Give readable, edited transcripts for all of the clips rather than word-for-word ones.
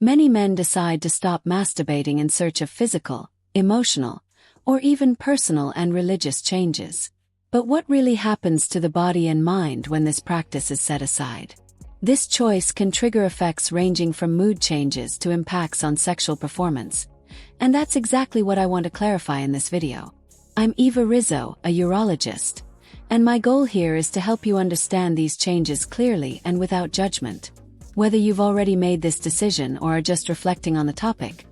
Many men decide to stop masturbating in search of physical, emotional, or even personal and religious changes. But what really happens to the body and mind when this practice is set aside? This choice can trigger effects ranging from mood changes to impacts on sexual performance. And that's exactly what I want to clarify in this video. I'm Eva Rizzo, a urologist, and my goal here is to help you understand these changes clearly and without judgment. Whether you've already made this decision or are just reflecting on the topic,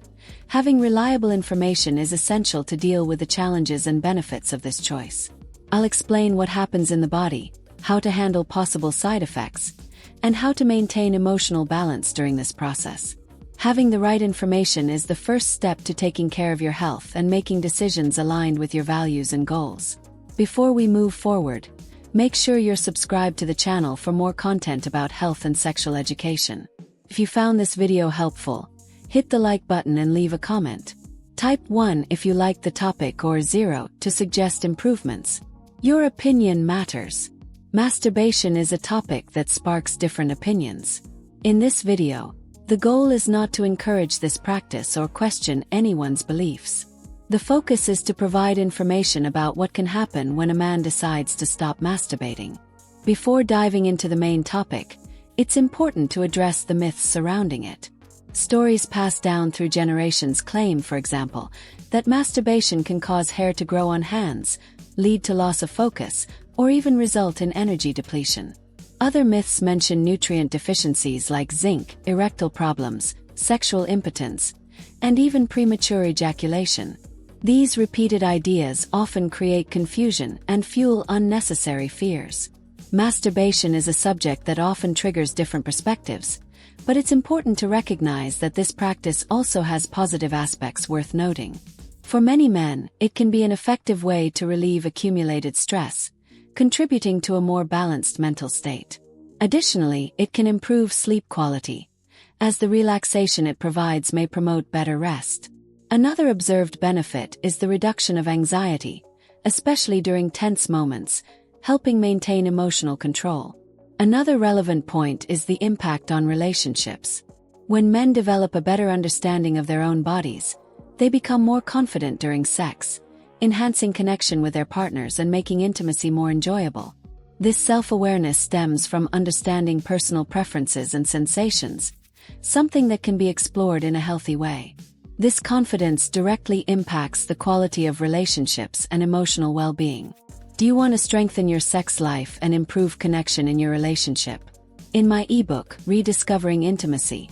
having reliable information is essential to deal with the challenges and benefits of this choice. I'll explain what happens in the body, how to handle possible side effects, and how to maintain emotional balance during this process. Having the right information is the first step to taking care of your health and making decisions aligned with your values and goals. Before we move forward, make sure you're subscribed to the channel for more content about health and sexual education. If you found this video helpful, hit the like button and leave a comment. Type 1 if you liked the topic or 0 to suggest improvements. Your opinion matters. Masturbation is a topic that sparks different opinions. In this video, the goal is not to encourage this practice or question anyone's beliefs. The focus is to provide information about what can happen when a man decides to stop masturbating. Before diving into the main topic, it's important to address the myths surrounding it. Stories passed down through generations claim, for example, that masturbation can cause hair to grow on hands, lead to loss of focus, or even result in energy depletion. Other myths mention nutrient deficiencies like zinc, erectile problems, sexual impotence, and even premature ejaculation. These repeated ideas often create confusion and fuel unnecessary fears. Masturbation is a subject that often triggers different perspectives, but it's important to recognize that this practice also has positive aspects worth noting. For many men, it can be an effective way to relieve accumulated stress, contributing to a more balanced mental state. Additionally, it can improve sleep quality, as the relaxation it provides may promote better rest. Another observed benefit is the reduction of anxiety, especially during tense moments, helping maintain emotional control. Another relevant point is the impact on relationships. When men develop a better understanding of their own bodies, they become more confident during sex, enhancing connection with their partners and making intimacy more enjoyable. This self-awareness stems from understanding personal preferences and sensations, something that can be explored in a healthy way. This confidence directly impacts the quality of relationships and emotional well-being. Do you want to strengthen your sex life and improve connection in your relationship? In my ebook, Rediscovering Intimacy: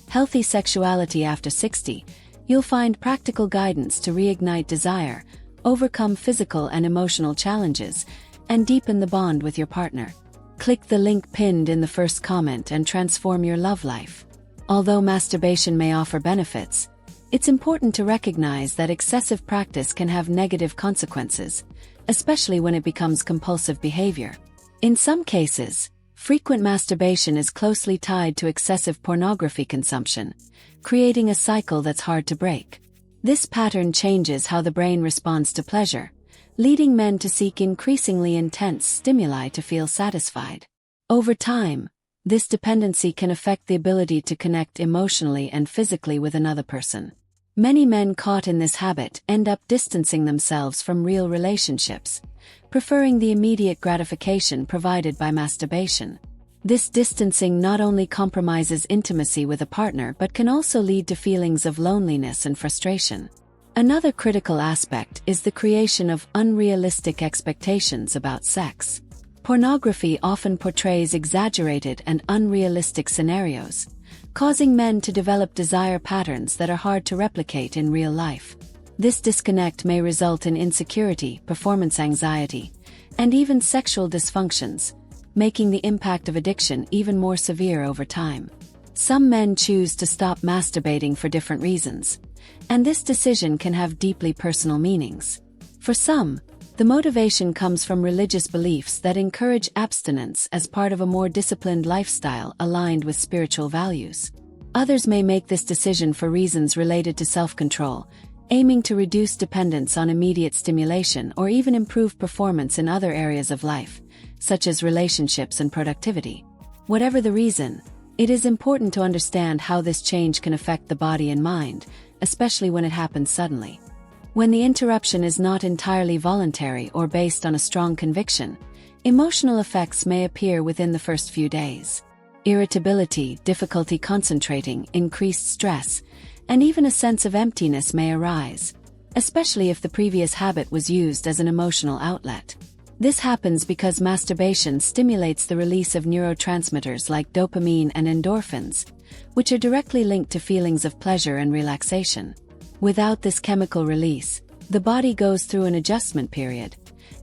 Healthy Sexuality After 60, you'll find practical guidance to reignite desire, overcome physical and emotional challenges, and deepen the bond with your partner. Click the link pinned in the first comment and transform your love life. Although masturbation may offer benefits, it's important to recognize that excessive practice can have negative consequences, especially when it becomes compulsive behavior. In some cases, frequent masturbation is closely tied to excessive pornography consumption, creating a cycle that's hard to break. This pattern changes how the brain responds to pleasure, leading men to seek increasingly intense stimuli to feel satisfied. Over time, this dependency can affect the ability to connect emotionally and physically with another person. Many men caught in this habit end up distancing themselves from real relationships, preferring the immediate gratification provided by masturbation. This distancing not only compromises intimacy with a partner but can also lead to feelings of loneliness and frustration. Another critical aspect is the creation of unrealistic expectations about sex. Pornography often portrays exaggerated and unrealistic scenarios, causing men to develop desire patterns that are hard to replicate in real life. This disconnect may result in insecurity, performance anxiety, and even sexual dysfunctions, making the impact of addiction even more severe over time. Some men choose to stop masturbating for different reasons, and this decision can have deeply personal meanings. For some, the motivation comes from religious beliefs that encourage abstinence as part of a more disciplined lifestyle aligned with spiritual values. Others may make this decision for reasons related to self-control, aiming to reduce dependence on immediate stimulation or even improve performance in other areas of life, such as relationships and productivity. Whatever the reason, It is important to understand how this change can affect the body and mind, especially when it happens suddenly. When the interruption is not entirely voluntary or based on a strong conviction, emotional effects may appear within the first few days. Irritability, difficulty concentrating, increased stress, and even a sense of emptiness may arise, especially if the previous habit was used as an emotional outlet. This happens because masturbation stimulates the release of neurotransmitters like dopamine and endorphins, which are directly linked to feelings of pleasure and relaxation. Without this chemical release, the body goes through an adjustment period,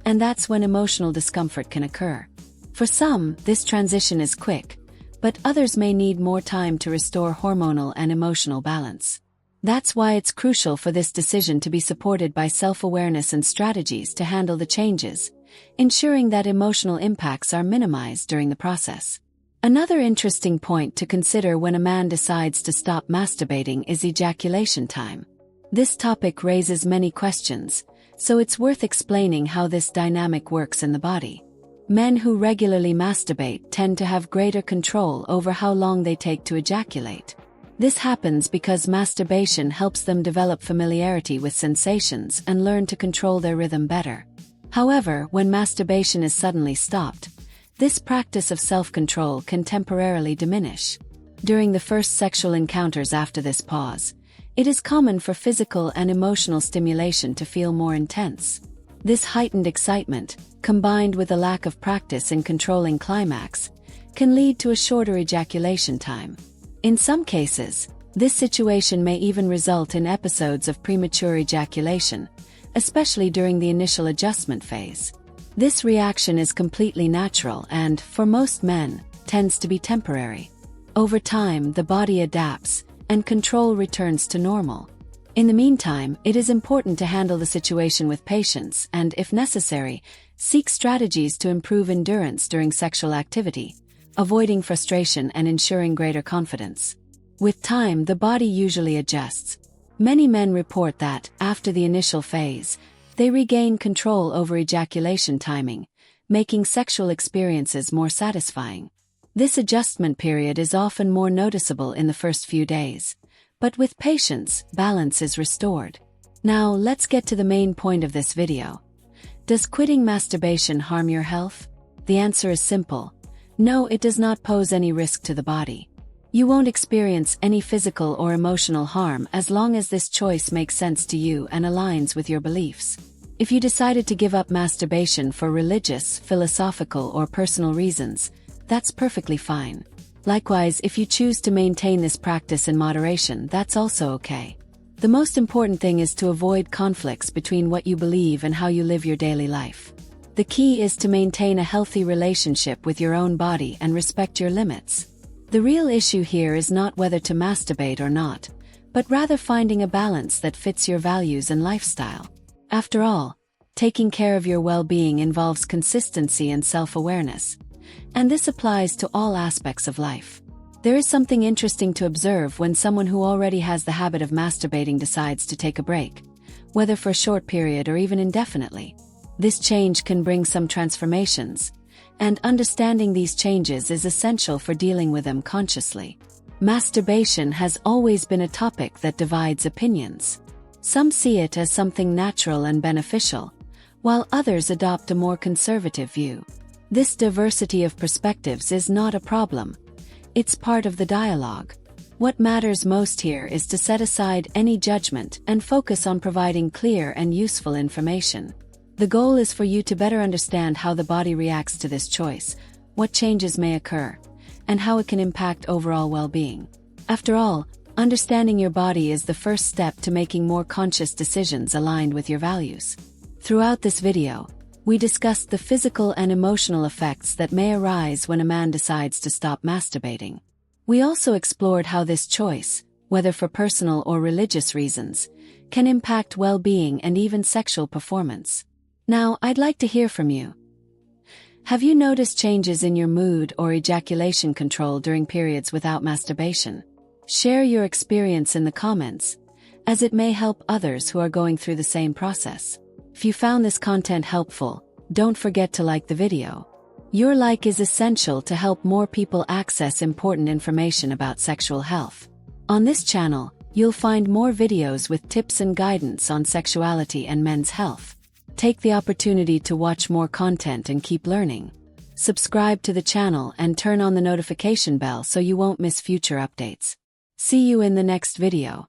and that's when emotional discomfort can occur. For some, this transition is quick, but others may need more time to restore hormonal and emotional balance. That's why it's crucial for this decision to be supported by self-awareness and strategies to handle the changes, ensuring that emotional impacts are minimized during the process. Another interesting point to consider when a man decides to stop masturbating is ejaculation time. This topic raises many questions, so it's worth explaining how this dynamic works in the body. Men who regularly masturbate tend to have greater control over how long they take to ejaculate. This happens because masturbation helps them develop familiarity with sensations and learn to control their rhythm better. However, when masturbation is suddenly stopped, this practice of self-control can temporarily diminish. During the first sexual encounters after this pause, it is common for physical and emotional stimulation to feel more intense. This heightened excitement, combined with a lack of practice in controlling climax, can lead to a shorter ejaculation time. In some cases, this situation may even result in episodes of premature ejaculation, especially during the initial adjustment phase. This reaction is completely natural and, for most men, tends to be temporary. Over time, the body adapts, and control returns to normal. In the meantime, it is important to handle the situation with patience and, if necessary, seek strategies to improve endurance during sexual activity, avoiding frustration and ensuring greater confidence. With time, the body usually adjusts. Many men report that, after the initial phase, they regain control over ejaculation timing, making sexual experiences more satisfying. This adjustment period is often more noticeable in the first few days, but with patience, balance is restored. Now, let's get to the main point of this video. Does quitting masturbation harm your health? The answer is simple. No, it does not pose any risk to the body. You won't experience any physical or emotional harm as long as this choice makes sense to you and aligns with your beliefs. If you decided to give up masturbation for religious, philosophical, or personal reasons, that's perfectly fine. Likewise, if you choose to maintain this practice in moderation, that's also okay. The most important thing is to avoid conflicts between what you believe and how you live your daily life. The key is to maintain a healthy relationship with your own body and respect your limits. The real issue here is not whether to masturbate or not, but rather finding a balance that fits your values and lifestyle. After all, taking care of your well-being involves consistency and self-awareness, and this applies to all aspects of life. There is something interesting to observe when someone who already has the habit of masturbating decides to take a break, whether for a short period or even indefinitely. This change can bring some transformations, and understanding these changes is essential for dealing with them consciously. Masturbation has always been a topic that divides opinions. Some see it as something natural and beneficial, while others adopt a more conservative view. This diversity of perspectives is not a problem. It's part of the dialogue. What matters most here is to set aside any judgment and focus on providing clear and useful information. The goal is for you to better understand how the body reacts to this choice, what changes may occur, and how it can impact overall well-being. After all, understanding your body is the first step to making more conscious decisions aligned with your values. Throughout this video, we discussed the physical and emotional effects that may arise when a man decides to stop masturbating. We also explored how this choice, whether for personal or religious reasons, can impact well-being and even sexual performance. Now, I'd like to hear from you. Have you noticed changes in your mood or ejaculation control during periods without masturbation? Share your experience in the comments, as it may help others who are going through the same process. If you found this content helpful, don't forget to like the video. Your like is essential to help more people access important information about sexual health. On this channel, you'll find more videos with tips and guidance on sexuality and men's health. Take the opportunity to watch more content and keep learning. Subscribe to the channel and turn on the notification bell so you won't miss future updates. See you in the next video.